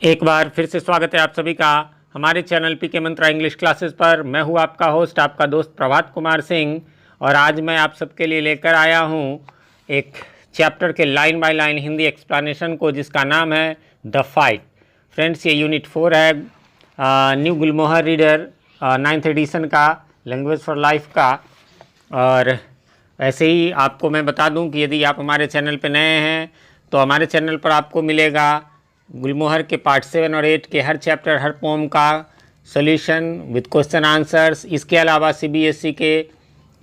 एक बार फिर से स्वागत है आप सभी का हमारे चैनल पीके मंत्रा इंग्लिश क्लासेस पर। मैं हूं आपका होस्ट, आपका दोस्त प्रभात कुमार सिंह, और आज मैं आप सबके लिए लेकर आया हूं एक चैप्टर के line by line Hindi explanation को, जिसका नाम है द फाइट। फ्रेंड्स, ये यूनिट 4 है, न्यू गुलमोहर रीडर 9th एडिशन का, लैंग्वेज फॉर लाइफ का। और ऐसे ही आपको मैं बता दूं कि यदि आप हमारे चैनल पर नए हैं तो हमारे चैनल पर आपको मिलेगा गुलमोहर के पार्ट 7 और 8 के हर चैप्टर, हर पोम का सॉल्यूशन विद क्वेश्चन आंसर्स। इसके अलावा सीबीएसई के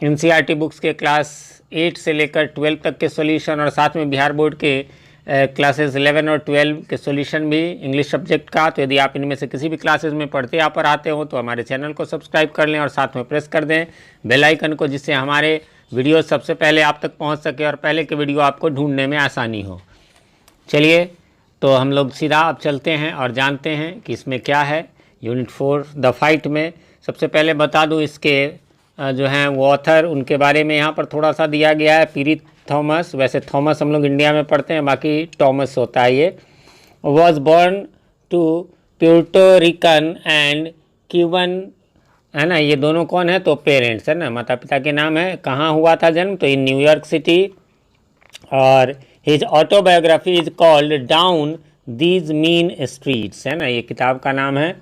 एनसीईआरटी बुक्स के क्लास 8 से लेकर 12 तक के सॉल्यूशन, और साथ में बिहार बोर्ड के क्लासेस 11 और 12 के सॉल्यूशन भी इंग्लिश सब्जेक्ट का। तो यदि आप इनमें से किसी भी क्लासेस में पढ़ते या पर आते हो तो हमारे चैनल को सब्सक्राइब कर लें और साथ में प्रेस कर दें बेल आइकन को, जिससे हमारे वीडियो सबसे पहले आप तक पहुंच सके और पहले के वीडियो आपको ढूंढने में आसानी हो। चलिए तो हम लोग सीधा अब चलते हैं और जानते हैं कि इसमें क्या है यूनिट 4 द फाइट में। सबसे पहले बता दूं इसके जो हैं वो ऑथर, उनके बारे में यहाँ पर थोड़ा सा दिया गया है। पीरी थॉमस, वैसे थॉमस हम लोग इंडिया में पढ़ते हैं, बाकी टॉमस होता है ये। Was born to Puerto Rican and Cuban, है ना। ये दोनों कौन है? तो पेरेंट्स, है ना, माता पिता के नाम है। कहाँ हुआ था जन्म? तो इन न्यूयॉर्क सिटी। और his autobiography is called down these mean streets, है ना, ये किताब का नाम है,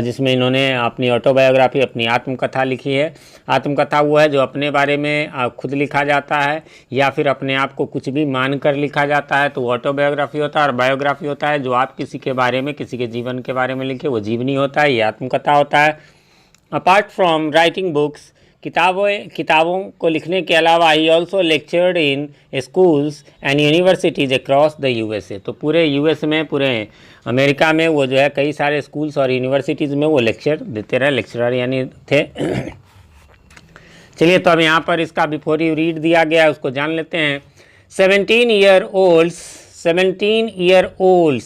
जिसमें इन्होंने अपनी ऑटोबायोग्राफी, अपनी आत्मकथा लिखी है। आत्मकथा वो है जो अपने बारे में खुद लिखा जाता है या फिर अपने आप को कुछ भी मान कर लिखा जाता है, तो वो ऑटोबायोग्राफी होता है। और बायोग्राफी होता है जो आप किसी के बारे में, किसी के जीवन के बारे में लिखे, वो जीवनी होता है, ये आत्मकथा होता है। अपार्ट फ्रॉम राइटिंग बुक्स, किताबों को लिखने के अलावा ही also lectured in schools and universities across the USA. तो पूरे यूएस में, पूरे अमेरिका में वो जो है कई सारे स्कूल्स और यूनिवर्सिटीज़ में वो लेक्चर देते रहे, लेक्चरर यानी थे। चलिए तो अब यहाँ पर इसका बिफोर यू रीड दिया गया है, उसको जान लेते हैं। 17 ईयर ओल्ड्स,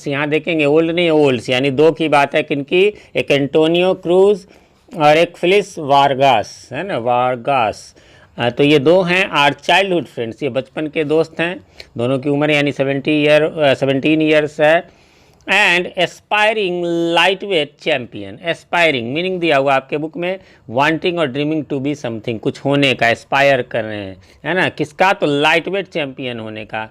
यहाँ देखेंगे ओल्ड नहीं ओल्ड्स, यानी दो की बात है। किनकी? एक एंटोनियो क्रूज और एक फिलिस वारगास, है ना, वारगास। तो ये दो हैं आर चाइल्डहुड फ्रेंड्स, ये बचपन के दोस्त हैं। दोनों की उम्र यानी 17 ईयर्स है। And aspiring light weight champion, aspiring meaning दिया हुआ आपके बुक में, वांटिंग और ड्रीमिंग टू बी समथिंग, कुछ होने का, एस्पायर कर रहे हैं, है ना। किसका? तो लाइट वेट चैम्पियन होने का।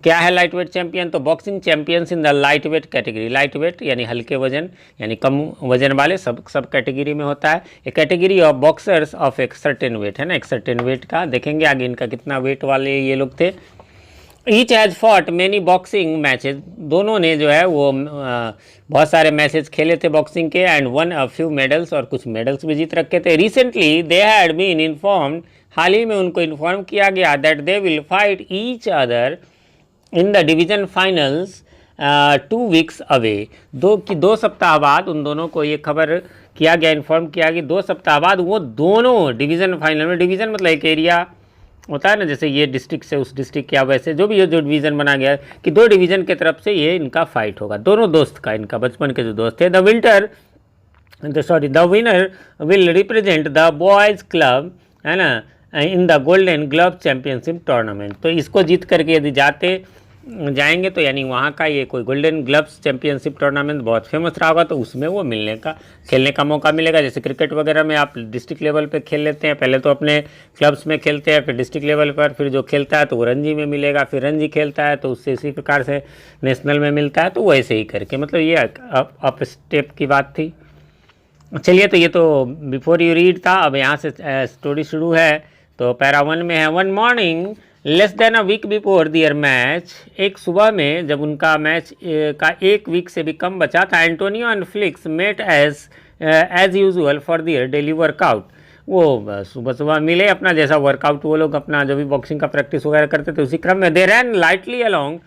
क्या है लाइट वेट चैंपियन? तो boxing champions in the light weight category. Light weight यानी हल्के वजन, यानी कम वजन वाले, सब कैटेगरी में होता है। A category of boxers of एक सर्टेन वेट, है ना, एक सर्टेन वेट का। देखेंगे आगे इनका कितना वेट वाले ये लोग थे। Each has fought many boxing matches, दोनों ने जो है वो बहुत सारे मैचेज खेले थे बॉक्सिंग के। And won a few medals, और कुछ मेडल्स भी जीत रखे थे। Recently they had been informed, हाल ही में उनको इन्फॉर्म किया गया that they will fight each other in the division finals 2 weeks away. 2 सप्ताह बाद उन दोनों को ये खबर किया गया, इन्फॉर्म किया कि 2 सप्ताह बाद वो दोनों डिवीज़न फाइनल में, डिवीज़न मतलब एक एरिया होता है ना, जैसे ये डिस्ट्रिक्ट से उस डिस्ट्रिक्ट या वैसे जो भी ये जो डिवीज़न बना गया है कि 2 डिवीज़न की तरफ से ये इनका फाइट होगा, दोनों दोस्त का, इनका बचपन के जो दोस्त थे। The winner will represent the boys club, है ना, in the golden glove championship tournament. तो इसको जीत करके यदि जाएंगे तो यानी वहाँ का ये कोई गोल्डन ग्लव्स चैम्पियनशिप टूर्नामेंट बहुत फेमस रहा होगा, तो उसमें वो खेलने का मौका मिलेगा। जैसे क्रिकेट वगैरह में आप डिस्ट्रिक्ट लेवल पे खेल लेते हैं, पहले तो अपने क्लब्स में खेलते हैं, फिर डिस्ट्रिक्ट लेवल पर, फिर जो खेलता है तो वो रणजी में मिलेगा, फिर रणजी खेलता है तो उससे इसी प्रकार से नेशनल में मिलता है। तो वैसे ही करके, मतलब ये अप स्टेप की बात थी। चलिए तो ये तो बिफोर यू रीड था। अब यहाँ से स्टोरी शुरू है। तो पैरा 1 में है, one morning less than a week before their match, एक सुबह में जब उनका मैच का 1 वीक से भी कम बचा था, Antonio and Felix met as usual for their daily workout. वो सुबह सुबह मिले, अपना जैसा वर्कआउट वो लोग अपना जो भी बॉक्सिंग का प्रैक्टिस वगैरह करते थे उसी क्रम में। They ran lightly along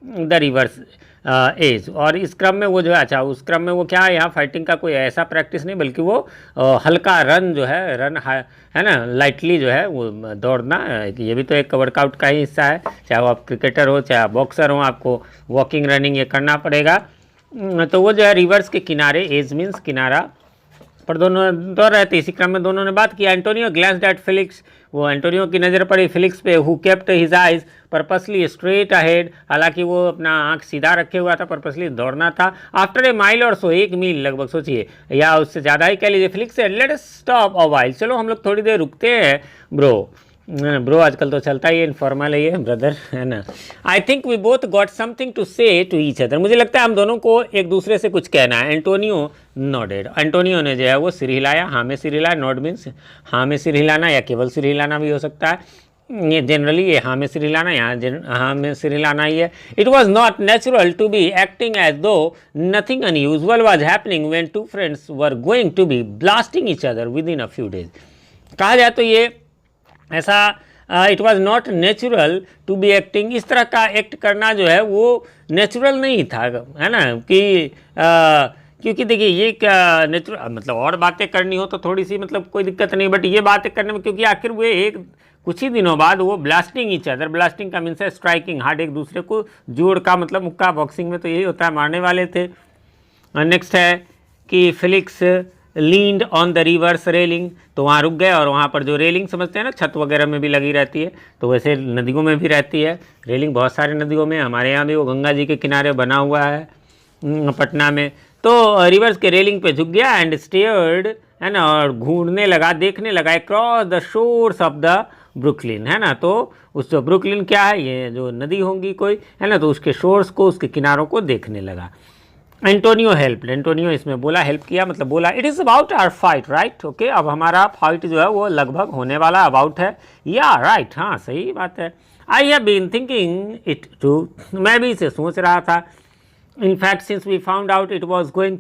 the river's edge, और इस क्रम में वो जो है, अच्छा उस क्रम में वो क्या है, यहाँ फाइटिंग का कोई ऐसा प्रैक्टिस नहीं, बल्कि वो हल्का रन जो है, है ना, लाइटली जो है वो दौड़ना, ये भी तो एक वर्कआउट का ही हिस्सा है। चाहे वो आप क्रिकेटर हो, चाहे आप बॉक्सर हो, आपको वॉकिंग रनिंग ये करना पड़ेगा। तो वो जो है रिवर्स के किनारे, एज मीन्स किनारा, पर दोनों दौड़ रहे थे, इसी क्रम में दोनों ने बात किया। एंटोनियो ग्लैंस्ड एट फिलिक्स, वो एंटोनियो की नज़र पड़ी फिलिक्स पे, who kept his eyes purposely straight ahead, हालांकि वो अपना आंख सीधा रखे हुआ था, पर्पसली दौड़ना था। आफ्टर ए माइल और सो, 1 मील लगभग सोचिए या उससे ज़्यादा ही कह लीजिए, Felix said let us stop a while, चलो हम लोग थोड़ी देर रुकते हैं ब्रो। ब्रो आजकल तो चलता ही है, इनफॉर्मल है ये ब्रदर, है ना। I think we both got something to say to each other, मुझे लगता है हम दोनों को एक दूसरे से कुछ कहना है। एंटोनियो नॉडेड, एंटोनियो ने जो है वो सिर हिलाया, हाँ में सिर हिलाया, नॉड मीन्स हाँ में सिर हिलाना या केवल सिर हिलाना भी हो सकता है, ये जनरली ये हाँ में सिर हिलाना, यहाँ हाँ में सिर हिलाना ही है। It was not natural to be acting as though nothing unusual was happening when two friends were going to be blasting each other within a few days. कहा जाए तो ये ऐसा it was not natural to be acting, इस तरह का act करना जो है वो नेचुरल नहीं था, है ना, कि क्योंकि देखिए ये क्या नेचुरल मतलब और बातें करनी हो तो थोड़ी सी मतलब कोई दिक्कत नहीं, बट ये बातें करने में क्योंकि आखिर वे एक कुछ ही दिनों बाद वो ब्लास्टिंग ईच अदर, ब्लास्टिंग का मीन्स है स्ट्राइकिंग हार्ड, एक दूसरे को जोड़ का मतलब मुक्का, बॉक्सिंग में तो यही होता है, मारने वाले थे। नेक्स्ट है कि Felix leaned on the reverse railing, तो वहाँ रुक गए और वहाँ पर जो रेलिंग समझते हैं ना छत वगैरह में भी लगी रहती है, तो वैसे नदियों में भी रहती है रेलिंग, बहुत सारी नदियों में, हमारे यहाँ भी वो गंगा जी के किनारे बना हुआ है पटना में। तो रिवर्स के रेलिंग पे झुक गया एंड स्टेयर्ड, है ना, और घूरने लगा, देखने लगा across the shores of the Brooklyn, है ना, तो उस जो ब्रुकलिन क्या है, ये जो नदी होंगी कोई, है ना, तो उसके शोर्स को, उसके किनारों को देखने लगा। एंटोनियो हेल्प, एंटोनियो इसमें बोला, हेल्प किया मतलब बोला, it is about our fight right, okay, अब हमारा फाइट जो है वो लगभग होने वाला, अबाउट है या राइट, हाँ सही बात है। I have been thinking it too, मैं भी इसे सोच रहा था। In fact since we found out it was going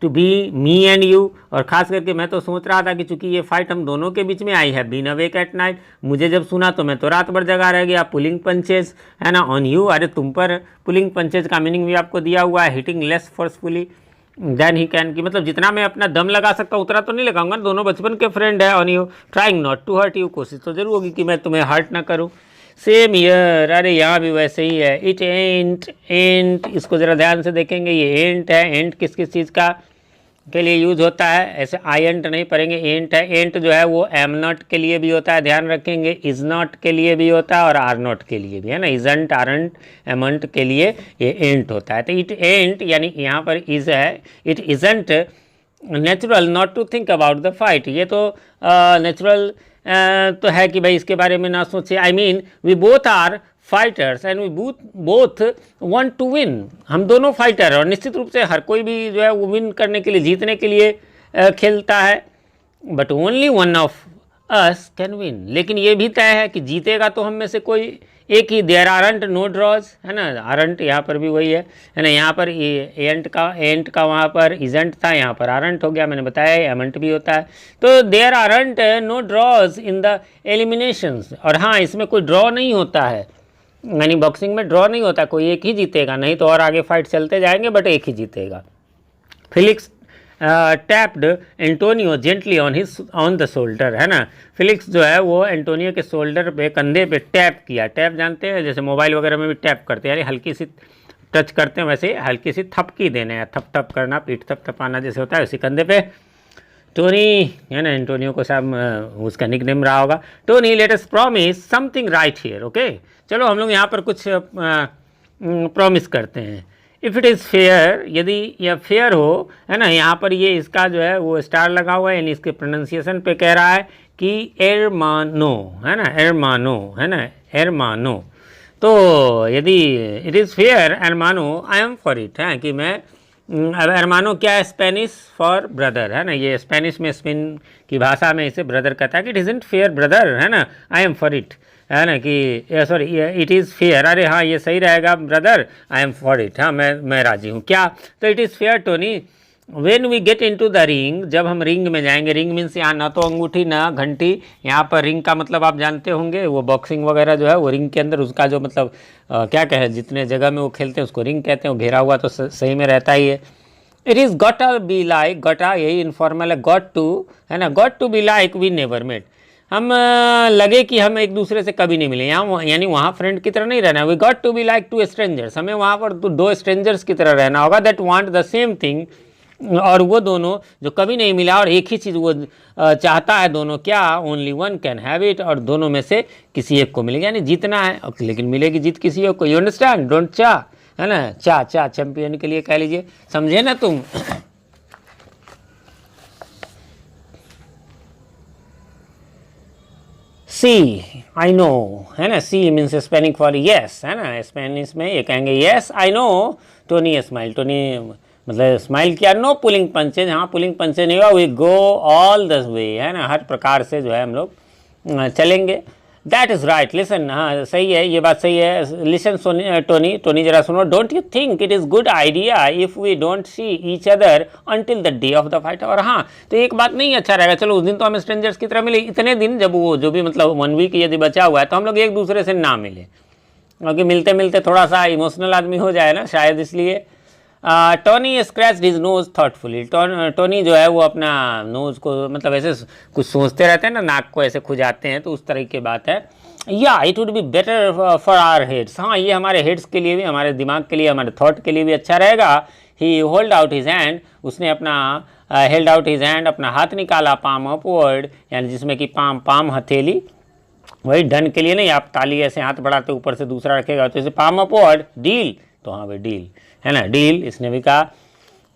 to be me and you, और ख़ास करके मैं तो सोच रहा था कि चूंकि ये फाइट हम दोनों के बीच में, I have been awake at night, मुझे जब सुना तो मैं तो रात भर जगा रह गया। पुलिंग पंचेज, है ना, ऑन यू, अरे तुम पर, पुलिंग पंचेज का मीनिंग भी आपको दिया हुआ है, hitting less forcefully than he can, की मतलब जितना मैं अपना दम लगा सकता हूँ उतना तो नहीं लगाऊंगा, दोनों बचपन के फ्रेंड है। On you trying not to hurt you, कोशिश तो जरूर होगी कि मैं तुम्हें हर्ट ना करूँ। सेम ईयर, अरे यहाँ भी वैसे ही है। इट एंट, एंट इसको ज़रा ध्यान से देखेंगे, ये एंट है, एंट किस किस चीज़ का के लिए यूज़ होता है, ऐसे आई एंट नहीं पढ़ेंगे, एंट है। एंट जो है वो एम नॉट के लिए भी होता है, ध्यान रखेंगे, इज़ नॉट के लिए भी होता है और आर नॉट के लिए भी, है ना, इजंट, आरंट, एमंट के लिए ये एंट होता है। तो इट एंट यानी यहाँ पर इज़ है, it isn't natural not to think about the fight, ये तो नेचुरल तो है कि भाई इसके बारे में ना सोचे। I mean we both are fighters and we both want to win, हम दोनों फाइटर, और निश्चित रूप से हर कोई भी जो है वो विन करने के लिए, जीतने के लिए खेलता है, but only one of us can win, लेकिन ये भी तय है कि जीतेगा तो हम में से कोई एक ही। देयर आरंट नो ड्रॉज, है ना, आरंट यहाँ पर भी वही है ना, यहाँ पर एंट का वहाँ पर इजेंट था, यहाँ पर आरंट हो गया, मैंने बताया एमंट भी होता है। तो there aren't no draws in the eliminations, और हाँ इसमें कोई ड्रॉ नहीं होता है, यानी बॉक्सिंग में ड्रॉ नहीं होता, कोई एक ही जीतेगा, नहीं तो और आगे फाइट चलते जाएंगे बट एक ही जीतेगा। Felix tapped Antonio gently on the shoulder, है ना, फिलिक्स जो है वो एंटोनियो के शोल्डर पे, कंधे पे टैप किया। टैप जानते हैं, जैसे मोबाइल वगैरह में भी टैप करते हैं, यानी हल्की सी टच करते हैं, वैसे हल्की सी थपकी देने हैं, थप थप करना, पीठ थप थपाना जैसे होता है, उसी कंधे पे। टोनी, है ना, एंटोनियो को शायद उसका निकनेम रहा होगा, Tony let us promise something right here, okay, चलो हम लोग यहाँ पर कुछ प्रॉमिस करते हैं। इफ़ इट इज़ फेयर, यदि यह फेयर हो, है ना, यहाँ पर ये इसका जो है वो स्टार लगा हुआ है, यानी इसके प्रोनाउंसिएशन पे कह रहा है कि एरमानो, है ना, एरमानो, है ना, एरमानो। तो यदि इट इज़ फेयर एरमानो, आई एम फॉर इट, है कि मैं, अब एरमानो क्या है, स्पेनिश फॉर ब्रदर, है ना, ये स्पेनिश में, स्पेन की भाषा में इसे ब्रदर कहता है कि इट इज़ंट फेयर ब्रदर, है ना, आई एम फॉर इट, है ना, कि सॉरी इट इज़ फेयर, अरे हाँ ये सही रहेगा brother, I am for it, हाँ मैं राजी हूँ। क्या, तो it is fair Tony when we get into the ring, जब हम रिंग में जाएंगे, रिंग मीन्स यहाँ ना तो अंगूठी ना घंटी, यहाँ पर रिंग का मतलब आप जानते होंगे, वो बॉक्सिंग वगैरह जो है वो रिंग के अंदर उसका जो मतलब क्या कहे, जितने जगह में वो खेलते हैं उसको रिंग कहते हैं, वो घेरा हुआ तो सही में रहता ही है। It is gotta be like, gotta यही इनफॉर्मल है, गॉट टू, है ना, got to be like we never met, हम लगे कि हम एक दूसरे से कभी नहीं मिले, यहाँ यानी वहाँ फ्रेंड की तरह नहीं रहना। We got to be like two strangers, हमें वहाँ पर दो स्ट्रेंजर्स की तरह रहना होगा, that want the same thing और वो दोनों जो कभी नहीं मिला और एक ही चीज़ वो चाहता है, दोनों क्या, only one can have it, और दोनों में से किसी एक को मिलेगा, यानी जीतना है लेकिन मिलेगी जीत किसी एक को। यू अंडरस्टैंड, डोंट चा, है ना, चा चा चैंपियन के लिए कह लीजिए, समझे ना तुम। सी, आई नो, है ना, सी मीन्स स्पेनिंग फॉर यस, है ना, स्पेनिश में ये कहेंगे yes I know. Tony smile, Tony मतलब स्माइल किया। नो पुलिंग पंचेज, हाँ पुलिंग पंचेज नहीं हुआ, we go all the way, है ना, हर प्रकार से जो है हम लोग चलेंगे। दैट इज़ राइट, लिसन, हाँ सही है, ये बात सही है। लिसन टोनी, टोनी जरा सुनो। Don't you think it is good idea if we don't see each other until the day of the fight. और हाँ, तो एक बात नहीं अच्छा रहेगा, चलो उस दिन तो हम स्ट्रेंजर्स की तरह मिले, इतने दिन जब वो जो भी मतलब 1 वीक यदि बचा हुआ है तो हम लोग एक दूसरे से ना मिले, क्योंकि मिलते मिलते थोड़ा सा इमोशनल आदमी हो जाए ना शायद, इसलिए। Tony scratch his nose thoughtfully, Tony जो है वो अपना नोज को मतलब ऐसे कुछ सोचते रहते हैं ना, नाक को ऐसे खुजाते हैं, तो उस तरह की बात है। या it would be better for our heads, हाँ ये हमारे हेड्स के लिए भी, हमारे दिमाग के लिए, हमारे थॉट के लिए भी अच्छा रहेगा। ही होल्ड आउट हिज हैंड, उसने अपना हेल्ड आउट हिज हैंड, अपना हाथ निकाला, पाम अपवर्ड, यानी जिसमें कि पाम पाम हथेली, वही डन के लिए नहीं, आप ताली ऐसे हाथ बढ़ाते ऊपर से दूसरा रखेगा तो इसे पाम अपवर्ड, डील, तो हाँ भाई डील, है ना, डील, इसने भी कहा।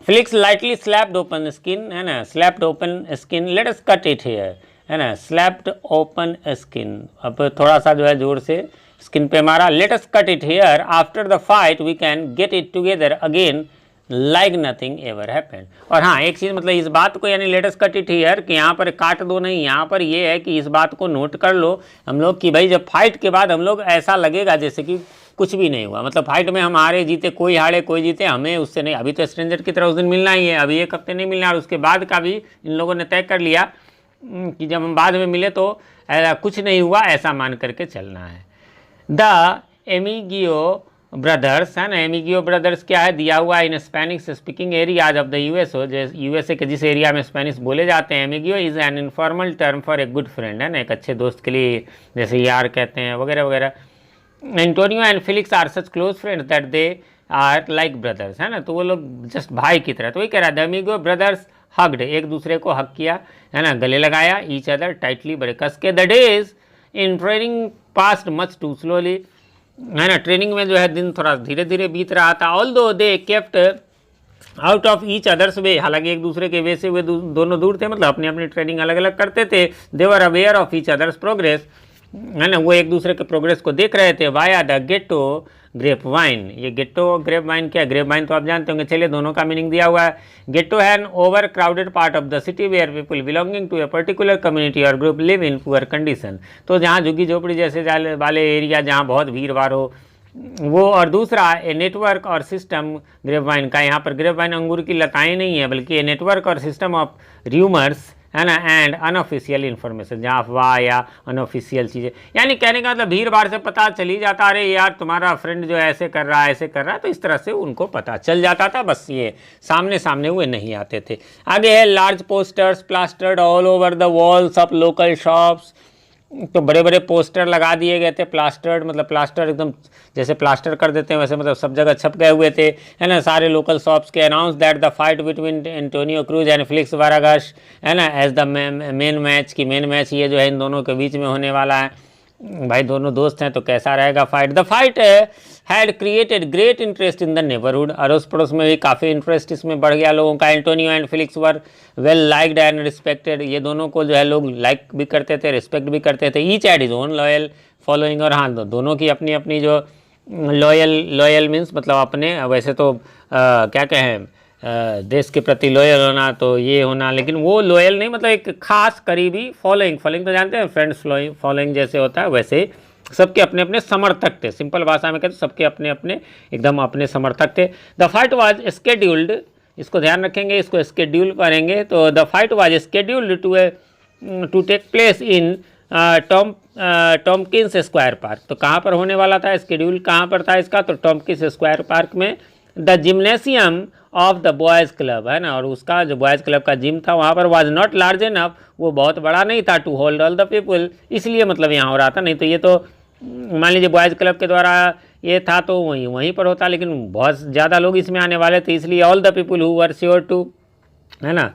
Flix lightly slapped open skin, है ना, slapped open skin, late us cut it here, है ना, स्लैप्ड ओपन स्किन, अब थोड़ा सा जो है जोर से स्किन पे मारा। Let us cut it here, after the fight we can get it together again like nothing ever happened. और हाँ एक चीज़ मतलब इस बात को, यानी let us cut it here कि यहाँ पर काट दो नहीं, यहाँ पर ये है कि इस बात को नोट कर लो हम लोग कि भाई जब फाइट के बाद हम लोग ऐसा लगेगा जैसे कि कुछ भी नहीं हुआ, मतलब फाइट में हम हारे जीते, कोई हारे कोई जीते, हमें उससे नहीं, अभी तो स्ट्रेंजर की तरह उस दिन मिलना ही है, अभी एक हफ्ते नहीं मिलना, और उसके बाद का भी इन लोगों ने तय कर लिया कि जब हम बाद में मिले तो कुछ नहीं हुआ, ऐसा मान करके चलना है। द एमिगियो ब्रदर्स, है ना, एमिगियो ब्रदर्स क्या है, दिया हुआ in Spanish speaking areas of the USA के जिस एरिया में स्पेनिश बोले जाते हैं। एमिगियो is an informal term for a good friend, है ना, एक अच्छे दोस्त के लिए, जैसे यार कहते हैं वगैरह वगैरह। Antonio and Felix are such close friends that they are like brothers, है ना, तो वो लोग जस्ट भाई की तरह, तो वही कह रहा है, द एमिगियो ब्रदर्स हग्ड, एक दूसरे को हक किया, है ना, गले लगाया, ईच अदर टाइटली, बड़े कस के। The days in training passed much too slowly, है ना, ट्रेनिंग में जो है दिन थोड़ा धीरे धीरे बीत रहा था। Although they kept out of each other's way, हालांकि एक दूसरे के वे से वे दोनों दूर थे, मतलब अपनी अपनी ट्रेनिंग अलग अलग करते थे। They were aware of each other's progress, है ना, वो एक दूसरे के प्रोग्रेस को देख रहे थे। Via the ghetto grapevine, ये गेटो ग्रेप वाइन क्या है, ग्रेप वाइन तो आप जानते होंगे, चलिए दोनों का मीनिंग दिया हुआ है। गेटो है an overcrowded part of the city where people belonging to a particular community और group live in poor condition, तो जहाँ झुग्गी झोपड़ी जैसे वाले एरिया जहाँ बहुत भीड़ भाड़ हो वो। और दूसरा ए नेटवर्क और सिस्टम ग्रेप वाइन का, यहाँ पर ग्रेप वाइन अंगूर की लताएँ नहीं है बल्कि ए नेटवर्क और सिस्टम ऑफ र्यूमर्स, है ना, एंड अनऑफिशियल इन्फॉर्मेशन, जहाँ अफवाह या अनऑफिशियल चीज़ें, यानी कहने का मतलब भीड़ भाड़ से पता चल ही जाता, अरे यार तुम्हारा फ्रेंड जो है ऐसे कर रहा है ऐसे कर रहा है, तो इस तरह से उनको पता चल जाता था, बस ये सामने सामने हुए नहीं आते थे। आगे है large posters plastered all over the walls of local shops, तो बड़े बड़े पोस्टर लगा दिए गए थे, प्लास्टर्ड मतलब प्लास्टर एकदम जैसे प्लास्टर कर देते हैं वैसे, मतलब सब जगह छप गए हुए थे, है ना, सारे लोकल शॉप्स के। Announce that the fight between Antonio Cruz and Felix Vargas, है ना, एज द मेन मैच, की मेन मैच ये जो है इन दोनों के बीच में होने वाला है। भाई दोनों दोस्त हैं तो कैसा रहेगा fight. The fight had created great interest in the neighbourhood, अड़ोस पड़ोस में भी काफ़ी इंटरेस्ट इसमें बढ़ गया लोगों का। Antonio and Felix were well liked and respected, ये दोनों को जो है लोग लाइक भी करते थे, रिस्पेक्ट भी करते थे। Each had his own loyal following, और हाँ दोनों की अपनी अपनी जो लॉयल मीन्स मतलब अपने, वैसे तो क्या कहें देश के प्रति लॉयल होना तो ये होना, लेकिन वो लॉयल नहीं, मतलब एक खास करीबी फॉलोइंग, फॉलोइंग तो जानते हैं फ्रेंड्स, फॉलोइंग जैसे होता है वैसे सबके अपने अपने समर्थक थे, सिंपल भाषा में कहते सबके अपने अपने एकदम अपने समर्थक थे। द फाइट वाज स्केड्यूल्ड, इसको ध्यान रखेंगे, इसको स्केड्यूल करेंगे, तो the fight was scheduled to take place in Tompkins Square Park, तो कहाँ पर होने वाला था, स्केड्यूल कहाँ पर था इसका, तो टॉम्किंस स्क्वायर पार्क में। The gymnasium of the boys club, है ना, और उसका जो बॉयज़ क्लब का जिम था वहाँ पर वाज नॉट लार्ज इनफ, वो बहुत बड़ा नहीं था to hold all the people, इसलिए मतलब यहाँ हो रहा था, नहीं तो ये तो मान लीजिए बॉयज़ क्लब के द्वारा ये था तो वहीं पर होता, लेकिन बहुत ज़्यादा लोग इसमें आने वाले थे, इसलिए all the people who were sure to है ना।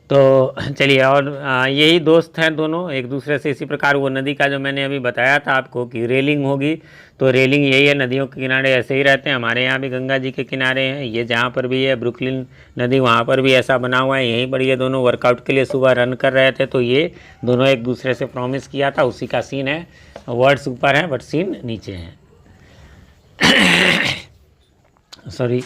तो चलिए, और यही दोस्त हैं दोनों एक दूसरे से। इसी प्रकार वो नदी का जो मैंने अभी बताया था आपको कि रेलिंग होगी, तो रेलिंग यही है, नदियों के किनारे ऐसे ही रहते हैं। हमारे यहाँ भी गंगा जी के किनारे हैं, ये जहाँ पर भी है ब्रुकलिन नदी, वहाँ पर भी ऐसा बना हुआ है। यहीं पर ये दोनों वर्कआउट के लिए सुबह रन कर रहे थे, तो ये दोनों एक दूसरे से प्रॉमिस किया था, उसी का सीन है। वर्ड्स ऊपर हैं बट सीन नीचे हैं। सॉरी,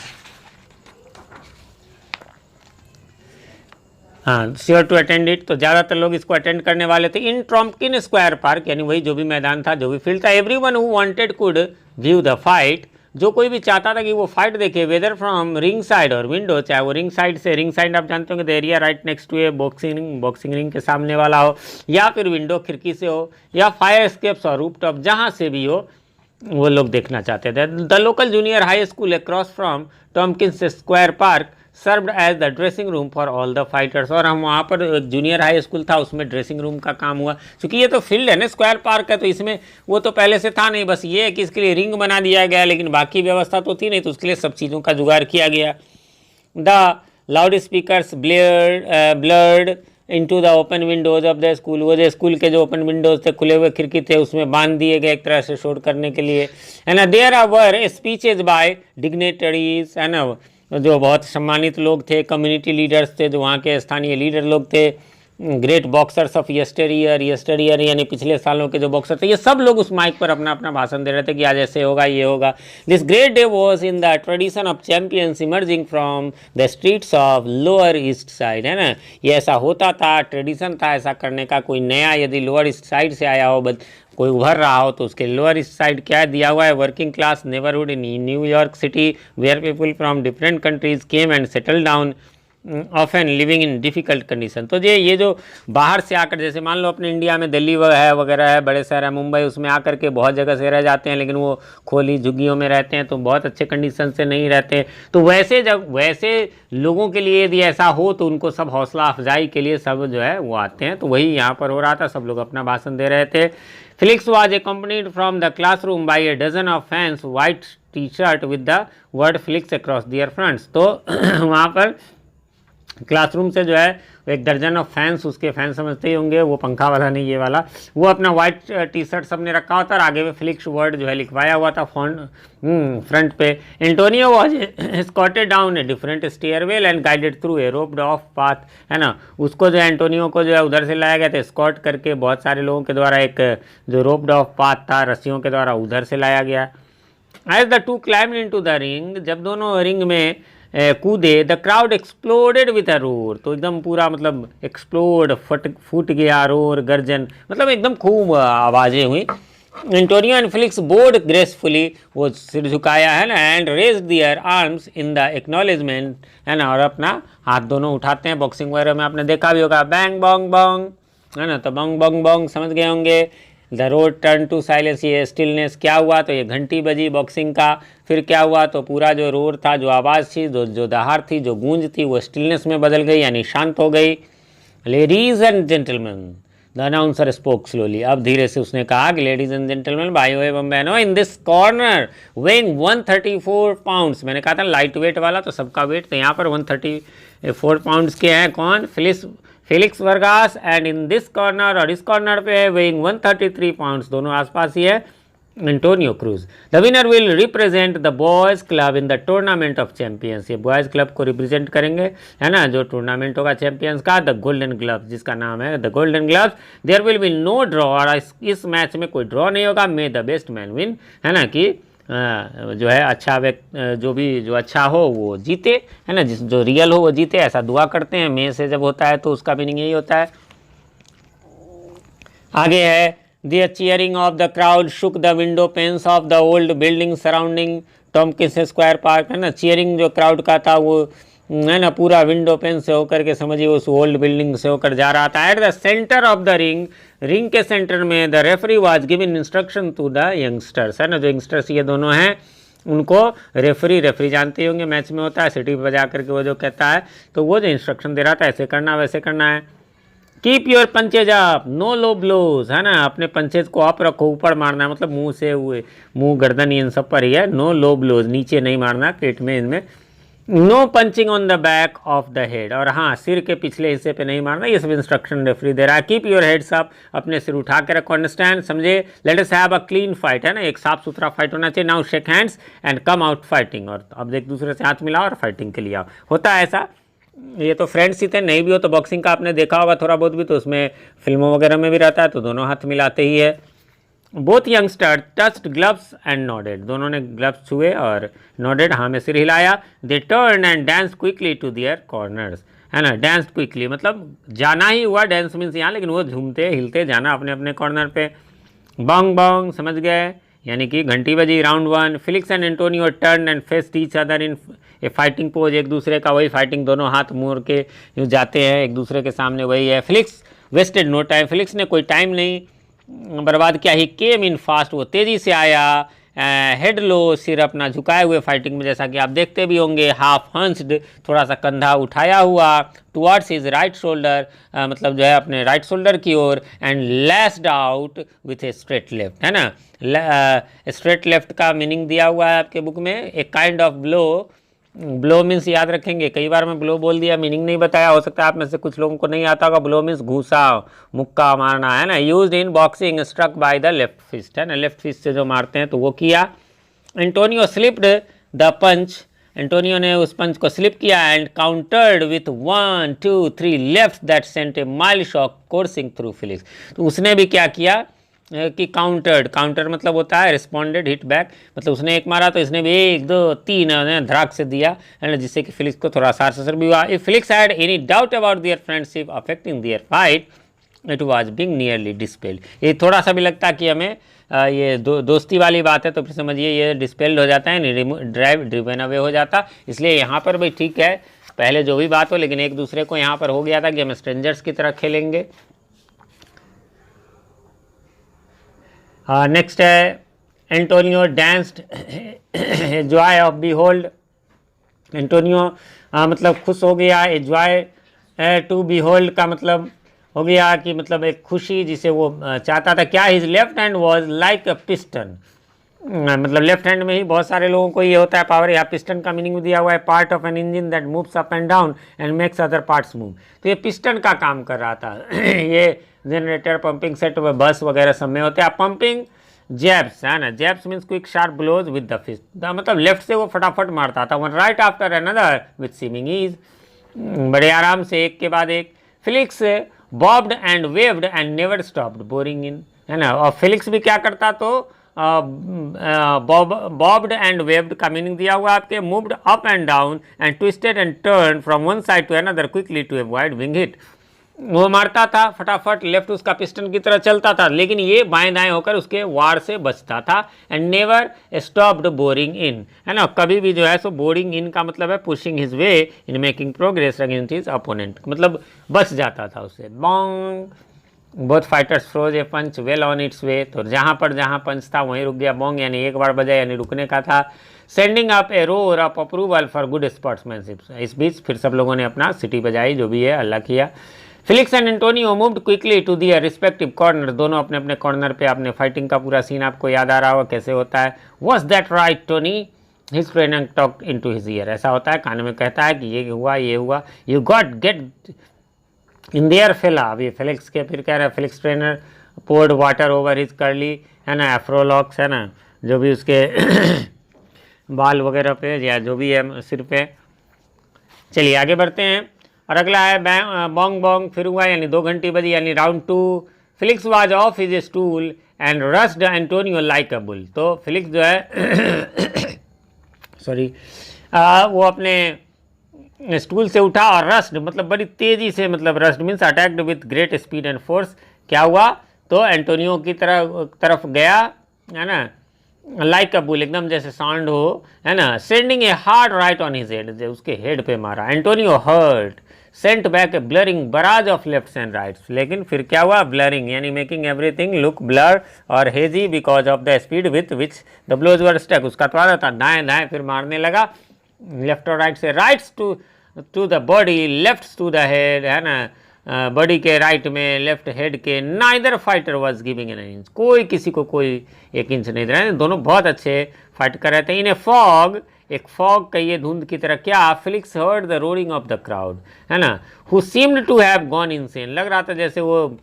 हाँ, श्योर टू अटेंड इट। तो ज़्यादातर लोग इसको अटेंड करने वाले थे। इन ट्रॉम्पकिन स्क्वायर पार्क, यानी वही जो भी मैदान था, जो भी फील्ड था। Everyone who wanted could view the fight, जो कोई भी चाहता था कि वो फाइट देखे, वेदर फ्रॉम रिंग साइड और विंडो, चाहे वो रिंग साइड से, रिंग साइड आप जानते होंगे the area right next to a boxing ring के सामने वाला हो, या फिर विंडो खिड़की से हो, या फायर स्केप्स और रूफ टॉप, जहाँ से भी हो वो लोग देखना चाहते थे। The local junior high school across from Tompkins Square Park served as the dressing room for all the fighters. और हम वहाँ पर जूनियर हाई स्कूल था, उसमें ड्रेसिंग रूम का काम हुआ। क्योंकि ये तो फील्ड है ना, स्क्वायर पार्क है, तो इसमें वो तो पहले से था नहीं, बस ये है कि इसके लिए रिंग बना दिया गया, लेकिन बाकी व्यवस्था तो थी नहीं, तो उसके लिए सब चीज़ों का जुगाड़ किया गया। The loud speakers blurred into the open Windows of the school, वो जो स्कूल के जो ओपन विंडोज थे, खुले हुए खिड़की थे, उसमें बांध दिए गए एक तरह से शोर करने के लिए। है ना, there our speeches by dignitaries, है ना, जो बहुत सम्मानित लोग थे, कम्युनिटी लीडर्स थे, जो वहाँ के स्थानीय लीडर लोग थे, ग्रेट बॉक्सर्स ऑफ यस्टर ईयर यानी पिछले सालों के जो बॉक्सर थे, ये सब लोग उस माइक पर अपना अपना भाषण दे रहे थे कि आज ऐसे होगा, ये होगा। This great day was in the tradition of champions emerging from the streets of lower east side, है ना, ये ऐसा होता था, ट्रेडिशन था ऐसा करने का। कोई नया यदि लोअर ईस्ट साइड से आया हो, कोई उभर रहा हो, तो उसके लोअर ईस्ट साइड क्या दिया हुआ है, working class neighbourhood in New York City where people from different countries came and settle down often living in difficult condition. तो ये जो बाहर से आकर, जैसे मान लो अपने इंडिया में दिल्ली वगैरह है, बड़े शहर है, मुंबई, उसमें आकर के बहुत जगह से रह जाते हैं, लेकिन वो खोली झुग्गियों में रहते हैं, तो बहुत अच्छे कंडीशन से नहीं रहते। तो वैसे लोगों के लिए यदि ऐसा हो, तो उनको सब हौसला अफजाई के लिए सब जो है वो आते हैं। तो वही यहाँ पर हो रहा था, सब लोग अपना भाषण दे रहे थे। Felix was accompanied from the classroom by a dozen of fans, white T-shirt with the word Felix across their fronts। तो वहाँ पर क्लासरूम से जो है एक दर्जन ऑफ फैंस, उसके फैन समझते ही होंगे, वो पंखा वाला नहीं, ये वाला, वो अपना वाइट टी शर्ट सब ने रखा होता और आगे में फ्लिक्स वर्ड जो है लिखवाया हुआ था फ्रंट पे। Antonio was escorted down a different stairwell and guided through a roped of path, है ना, उसको जो है एंटोनियो को जो है उधर से लाया गया था, एस्कॉर्ट करके बहुत सारे लोगों के द्वारा, एक जो रोप्ड ऑफ पाथ था, रस्सियों के द्वारा उधर से लाया गया। As the two climbed into the ring, जब दोनों रिंग में कूदे, the crowd exploded with a roar, तो एकदम पूरा मतलब एक्सप्लोड, फूट गया, रोर, गर्जन, मतलब एकदम खूब आवाज़ें हुई। Antonio and Felix bowed gracefully, वो सिर झुकाया है ना, and raise their arms in the acknowledgement, है ना, और अपना हाथ दोनों उठाते हैं। बॉक्सिंग वगैरह में आपने देखा भी होगा, बैंग बॉन्ग बॉन्ग, है ना, तो बॉन्ग बॉन्ग बॉन्ग समझ गए होंगे। The road turn to silence, ये स्टिलनेस क्या हुआ, तो ये घंटी बजी बॉक्सिंग का। फिर क्या हुआ, तो पूरा जो रोड था, जो आवाज़ थी, जो दहाड़ थी, जो गूंज थी, वो स्टिलनेस में बदल गई, यानी शांत हो गई। Ladies and gentleman, the announcer spoke slowly, अब धीरे से उसने कहा कि लेडीज एंड जेंटलमैन, भाइयों एवं बहनों, in this corner weighing 134 pounds, मैंने कहा था लाइट वेट वाला, तो सबका वेट, तो यहाँ पर 134 पाउंड्स के हैं कौन, Felix Vargas, and in this corner, और इस कॉर्नर पे है वेइंग 133 पाउंड्स, दोनों आसपास ही है, Antonio cruise. The winner will represent the boys club in the tournament of champions, ये बॉयज क्लब को रिप्रेजेंट करेंगे, है ना, जो टूर्नामेंट होगा चैंपियंस का, द गोल्डन ग्लव्स, जिसका नाम है the Golden Gloves. There will be no draw, और इस मैच में कोई ड्रॉ नहीं होगा। May the best man win, है ना, कि जो है अच्छा व्यक्ति, जो अच्छा हो वो जीते, है ना, जो रियल हो वो जीते, ऐसा दुआ करते हैं। मे से जब होता है तो उसका मीनिंग यही होता है। आगे है, the cheering of the crowd shook the window panes of the old building surrounding Tompkins Square Park, है ना, चीयरिंग जो क्राउड का था वो, है ना, पूरा विंडो पेन से होकर के समझिए उस ओल्ड बिल्डिंग से होकर जा रहा था। At the centre of the ring के सेंटर में the referee was given instruction to the youngsters, है ना, जो यंगस्टर्स ये दोनों हैं, उनको रेफरी जानते होंगे, मैच में होता है, सिटी पर जा करके वो जो कहता है, तो वो जो इंस्ट्रक्शन दे रहा था, ऐसे करना वैसे करना है। Keep your punches up, no low blows, है ना, अपने पंचेज को अप रखो, ऊपर मारना है, मतलब मुंह से हुए, मुंह गर्दन इन सब पर ही है। नो लो ब्लोज, नीचे नहीं मारना, पेट में, इनमें। No punching on the back of the head, और हाँ सिर के पिछले हिस्से पे नहीं मारना, ये सब इंस्ट्रक्शन रेफरी दे रहा है। कीप योर हेड्स अप, अपने सिर उठा के रखो, अंडरस्टैंड, समझे। Let us have a clean fight, है ना, एक साफ सुथरा फाइट होना चाहिए। Now shake hands and come out fighting, और अब एक दूसरे से हाथ मिलाओ और फाइटिंग के लिए आओ। होता है ऐसा, ये तो फ्रेंड्स ही थे, नहीं भी हो तो बॉक्सिंग का आपने देखा होगा थोड़ा बहुत भी, तो उसमें फिल्मों वगैरह में भी रहता है, तो दोनों हाथ मिलाते ही है। Both youngster touched gloves and nodded, दोनों ने ग्लव्स छुए और नॉडेड, हाँ में सिर हिलाया। They turn and dance quickly to their corners, है ना, डांस क्विकली मतलब जाना ही हुआ, डांस मीन्स यहाँ, लेकिन वो झूमते हिलते जाना अपने अपने कॉर्नर पे। बॉन्ग बॉन्ग, समझ गए, यानी कि घंटी बजी। Round 1, Felix and Antonio turn and faced each other in A fighting pose, एक दूसरे का वही फाइटिंग, दोनों हाथ मोड़ के यूँ जाते हैं एक दूसरे के सामने, वही है। Felix wasted no time, Felix ने कोई टाइम नहीं बर्बाद किया। ही केम इन फास्ट, वो तेज़ी से आया। हेड लो, सिर अपना झुकाए हुए फाइटिंग में, जैसा कि आप देखते भी होंगे। हाफ हंस्ड, थोड़ा सा कंधा उठाया हुआ। टुवर्ड्स हिज राइट शोल्डर, मतलब जो है अपने राइट शोल्डर की ओर। And lashed out with a straight left, है ना। स्ट्रेट लेफ्ट का मीनिंग दिया हुआ है आपके बुक में, a kind of blow. Blow means याद रखेंगे, कई बार मैं ब्लो बोल दिया, मीनिंग नहीं बताया, हो सकता है आप में से कुछ लोगों को नहीं आता होगा। ब्लो मीन्स घूसा, मुक्का मारना, है ना। Used in boxing, struck by the left fist, है ना, लेफ्ट फिस्ट से जो मारते हैं, तो वो किया। Antonio slipped the punch, Antonio ने उस पंच को स्लिप किया। And countered with 1 2 3 left that sent a mild shock coursing through Felix, तो उसने भी क्या किया कि काउंटर्ड, काउंटर मतलब होता है रिस्पॉन्डेड, हिट बैक, मतलब उसने एक मारा तो इसने भी 1 2 3 धड़ाक से दिया, है ना, जिससे कि फिलिक्स को थोड़ा सा असर भी हुआ। If Felix had any doubt about their friendship affecting their fight, it was being nearly dispelled. ये थोड़ा सा भी लगता है कि हमें ये दोस्ती वाली बात है, तो फिर समझिए ये डिस्पेल्ड हो जाता है, ड्रिवन अवे हो जाता। इसलिए यहाँ पर भाई ठीक है, पहले जो भी बात हो, लेकिन एक दूसरे को यहाँ पर हो गया था कि हम स्ट्रेंजर्स की तरह खेलेंगे। नेक्स्ट है Antonio danced Joy of behold, Antonio मतलब खुश हो गया। ए जॉय टू बीहोल्ड का मतलब हो गया कि मतलब एक खुशी जिसे वो चाहता था। क्या his left hand was like a piston, मतलब लेफ्ट हैंड में ही बहुत सारे लोगों को ये होता है पावर। यहाँ पिस्टन का मीनिंग दिया हुआ है, part of an engine that moves up and down and makes other parts move, तो ये पिस्टन का काम कर रहा था। ये जनरेटर, पंपिंग सेट, बस वगैरह सब में होते हैं। पंपिंग जैब्स, है ना, jabs means quick sharp blows with the fist, मतलब लेफ्ट से वो फटाफट मारता था। One right after another with seeming ease, बड़े आराम से एक के बाद एक। Felix bobbed and weaved and never stopped boring in, है ना, और फिलिक्स भी क्या करता, तो बॉब्ड एंड वेव्ड का मीनिंग दिया हुआ आपके। Moved up and down and twisted and turn from one side to another quickly to avoid being hit, वो मारता था फटाफट, लेफ्ट उसका पिस्टन की तरह चलता था, लेकिन ये बाएं दाएं होकर उसके वार से बचता था। And never stopped boring in, है ना, कभी भी जो है सो बोरिंग इन का मतलब है pushing his way in making progress against his opponent, मतलब बच जाता था उससे। Bong, both fighters froze a punch well on its way, तो जहाँ पंच था वहीं रुक गया। बॉन्ग यानी एक बार बजा, यानी रुकने का था। Sending up A roar of approval for good sportsmanship, इस बीच फिर सब लोगों ने अपना सिटी बजाई, जो भी है अल्लाह किया। Felix and Antonio moved quickly to their respective corner, दोनों अपने अपने कॉर्नर पे। अपने फाइटिंग का पूरा सीन आपको याद आ रहा होगा कैसे होता है। Was that right Tony, his trainer talk in to his ear, ऐसा होता है, कान में कहता है कि ये हुआ ये हुआ। You got get in there fella, अभी फिलिक्स के फिर कह रहा है, Felix trainer poured water over his curly, है ना, एफ्रोलॉक्स, है ना, जो भी उसके बाल वगैरह पे या जो भी है सिर पे। चलिए आगे बढ़ते हैं, और अगला है बॉन्ग बॉन्ग, फिर हुआ यानी 2 घंटी बजी, यानी round 2। Felix was off his stool and rushed Antonio like a bull, तो फिलिक्स जो है सॉरी वो अपने स्टूल से उठा और रस्ड मतलब बड़ी तेज़ी से, मतलब rushed means attacked with great speed and force. क्या हुआ, तो एंटोनियो की तरफ गया, है ना, लाइक अ बुल, एकदम जैसे सांड हो, है ना। Sending a hard right on his head, उसके हेड पे मारा। Antonio hurt sent back a blurring barrage of left and rights, लेकिन फिर क्या हुआ, ब्लरिंग यानी मेकिंग एवरीथिंग लुक ब्लर और hazy because of the speed with which the blows were struck, उसका तो था दाएं दाएं फिर मारने लगा, लेफ्ट और राइट से। Rights to the body, left to the head, है ना, बॉडी के राइट में, लेफ्ट हेड के। Neither fighter was giving an inch, कोई किसी को कोई 1 इंच नहीं दे रहा है, दोनों बहुत अच्छे फाइट कर रहे थे। इन ए फॉग एक फॉग कहिए, धुंध की तरह। क्या? Felix heard the roaring of the crowd, है ना, who seemed to have gone insane, लग रहा था जैसे वो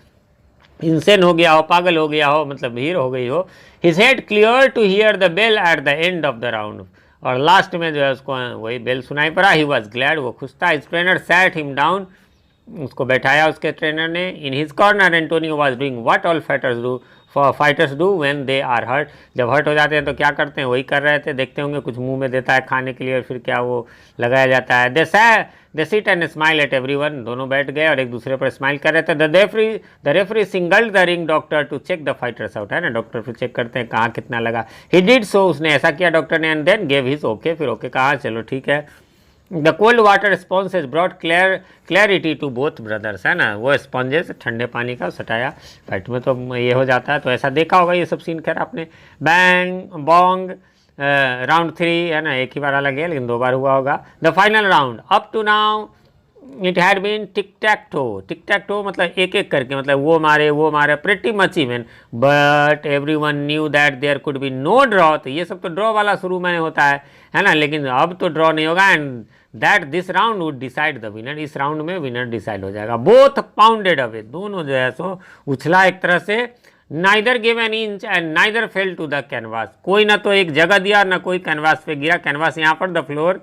इंसेन हो गया हो, पागल हो गया हो, मतलब भीड़ हो गई हो। His head clear to hear the bell at the end of the round, और लास्ट में जो है उसको वही बेल सुनाई पड़ा। ही वॉज ग्लैड, वो खुश था। His trainer sat him down, उसको बैठाया उसके ट्रेनर ने। In his corner Antonio was doing what all fighters do when they are hurt, जब हर्ट हो जाते हैं तो क्या करते हैं, वही कर रहे थे। देखते होंगे कुछ मुंह में देता है खाने के लिए और फिर क्या वो लगाया जाता है। They sit and smile at everyone, दोनों बैठ गए और एक दूसरे पर स्माइल कर रहे थे। The referee signalled the ring doctor to check the fighters out, है ना, डॉक्टर फिर चेक करते हैं कहाँ कितना लगा। ही डिड सो, उसने ऐसा किया डॉक्टर ने, and then gave his okay, फिर ओके कहा, चलो ठीक है। The cold water sponge has brought clarity to both brothers, है ना, वो स्पॉन्जेस ठंडे पानी का सटाया, फाइट में तो ये हो जाता है, तो ऐसा देखा होगा ये सब सीन। खैर आपने बैंग बॉन्ग राउंड 3, है ना, एक ही बार अलग है लेकिन 2 बार हुआ होगा। The final round up to now it had been tic tac toe मतलब एक एक करके, मतलब वो मारे pretty much even, but everyone knew that there could be no draw, तो ये सब तो ड्रॉ वाला शुरू में होता है ना, लेकिन अब तो ड्रॉ नहीं होगा। And that this round would decide the winner, इस राउंड में विनर डिसाइड हो जाएगा। बोथ पाउंडेड अवे, दोनों जो है सो उछला एक तरह से। Neither give an inch and neither fell to the canvas, कोई ना तो एक जगह दिया ना कोई कैनवास पे गिरा। कैनवास यहाँ पर the floor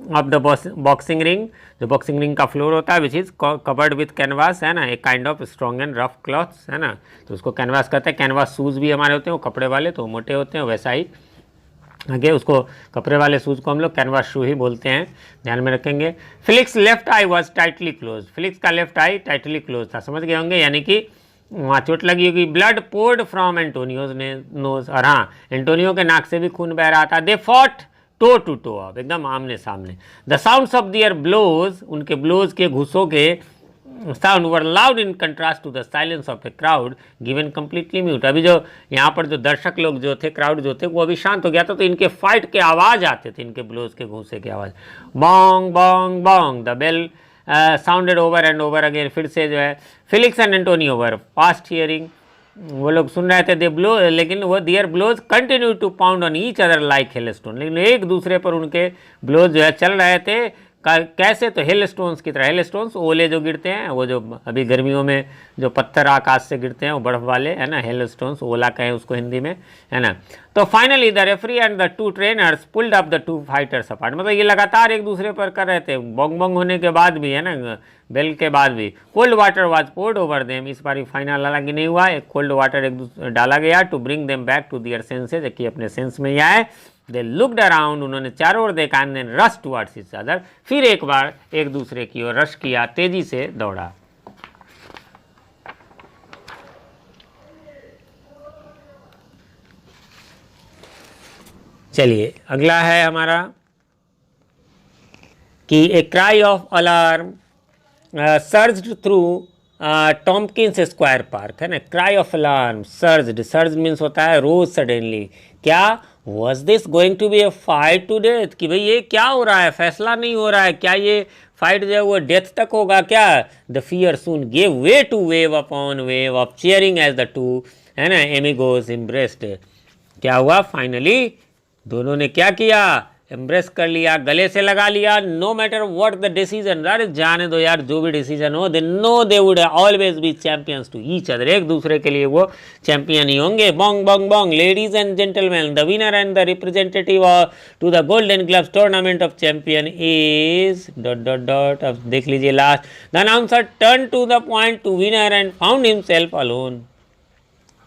of the boxing ring, जो बॉक्सिंग रिंग का फ्लोर होता है, which is covered with canvas, है ना, एक kind of strong and rough clothes, है ना, तो उसको कैनवास कहते हैं। कैनवास शूज़ भी हमारे होते हैं, वो कपड़े वाले तो मोटे होते हैं, वैसा ही आगे उसको कपड़े वाले शूज़ को हम लोग कैनवास शू ही बोलते हैं, ध्यान में रखेंगे। Felix left I was tightly close, Felix का लेफ्ट आई टाइटली क्लोज था, समझ गए होंगे, यानी कि वहाँ चोट लगी होगी। ब्लड पोर्ड फ्रॉम एंटोनियोज नोज, और हाँ एंटोनियो के नाक से भी खून बह रहा था। They fought toe to toe, अब एकदम आमने सामने। The sounds of their blows, उनके ब्लोज के घुसों के sound were loud in contrast to the silence of a crowd given completely mute. अभी जो यहाँ पर जो दर्शक लोग जो थे, क्राउड जो थे, वो अभी शांत हो गया था, तो इनके फाइट के आवाज़ आते थे, इनके ब्लोज के घूसे के आवाज़। Bong bong bong the bell sounded over and over again, फिर से जो है Felix and Antonio were fast hearing, वो लोग सुन रहे थे। दे ब्लो, लेकिन वो their blows continue to pound on each other like hailstone, लेकिन एक दूसरे पर उनके ब्लोज जो है चल रहे थे कैसे, तो हेल स्टोन्स की तरह। हेल स्टोन्स ओले जो गिरते हैं, वो जो अभी गर्मियों में जो पत्थर आकाश से गिरते हैं, वो बर्फ वाले, है ना, हेल स्टोन्स, ओला कहें उसको हिंदी में, है ना। तो finally the referee and the 2 trainers pulled up the 2 fighters apart, मतलब ये लगातार एक दूसरे पर कर रहे थे, बोंग बोंग होने के बाद भी, है ना, बेल के बाद भी। Cold water was poured over them, इस बार फाइनल हालांकि नहीं हुआ, एक कोल्ड वाटर एक दूसरे डाला गया to bring them back to their senses, कि अपने सेंस में ही आए। दे लुक्ड अराउंड, उन्होंने चारों ओर देखा, and then rush towards each other, फिर एक बार एक दूसरे की ओर रश किया, तेजी से दौड़ा। चलिए अगला है हमारा कि a cry of alarm surged through Tompkins Square Park, है ना, cry of alarm surge means होता है रोज सडनली। क्या? Was this going to be a fight to death, कि भाई ये क्या हो रहा है, फैसला नहीं हो रहा है, क्या ये फाइट जो है वो डेथ तक होगा क्या? The fear soon gave way to wave upon wave of cheering as the two, है ना, एमिगोस एम्ब्रेस्ड। क्या हुआ? फाइनली दोनों ने क्या किया? एम्ब्रेस कर लिया, गले से लगा लिया। No matter what the decision, अरे जाने दो यार, जो भी डिसीजन हो, they know they would always be champions to each other, एक दूसरे के लिए वो चैंपियन ही होंगे। Bong bong bong, ladies and gentleman, the winner and the representative to the Golden Gloves tournament of champion is dot dot dot. अब देख लीजिए last, the announcer turn to the point to winner and found himself alone,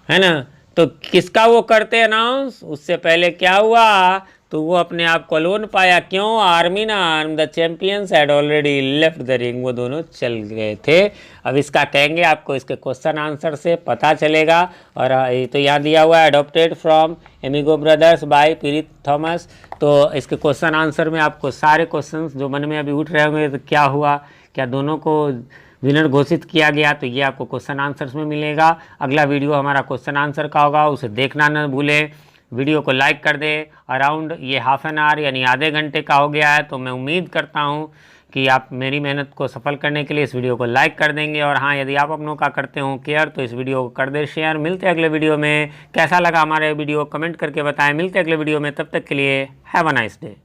है ना। तो किसका वो करते announce, उससे पहले क्या हुआ, तो वो अपने आप को अलोन पाया। क्यों? आर्मी ना arm the champions had already left the ring, वो दोनों चल गए थे। अब इसका कहेंगे आपको इसके क्वेश्चन आंसर से पता चलेगा। और ये तो यहाँ दिया हुआ है, adopted from Amigo Brothers by Piri Thomas. तो इसके क्वेश्चन आंसर में आपको सारे क्वेश्चंस जो मन में अभी उठ रहे होंगे, तो क्या हुआ, क्या दोनों को विनर घोषित किया गया, तो ये आपको क्वेश्चन आंसर्स में मिलेगा। अगला वीडियो हमारा क्वेश्चन आंसर का होगा, उसे देखना न भूलें। वीडियो को लाइक कर दे। अराउंड ये हाफ एन आवर यानी आधे घंटे का हो गया है, तो मैं उम्मीद करता हूँ कि आप मेरी मेहनत को सफल करने के लिए इस वीडियो को लाइक कर देंगे। और हाँ, यदि आप अपनों का करते हो केयर, तो इस वीडियो को कर दे शेयर। मिलते हैं अगले वीडियो में। कैसा लगा हमारे वीडियो कमेंट करके बताएं। मिलते हैं अगले वीडियो में, तब तक के लिए हैव अ नाइस डे।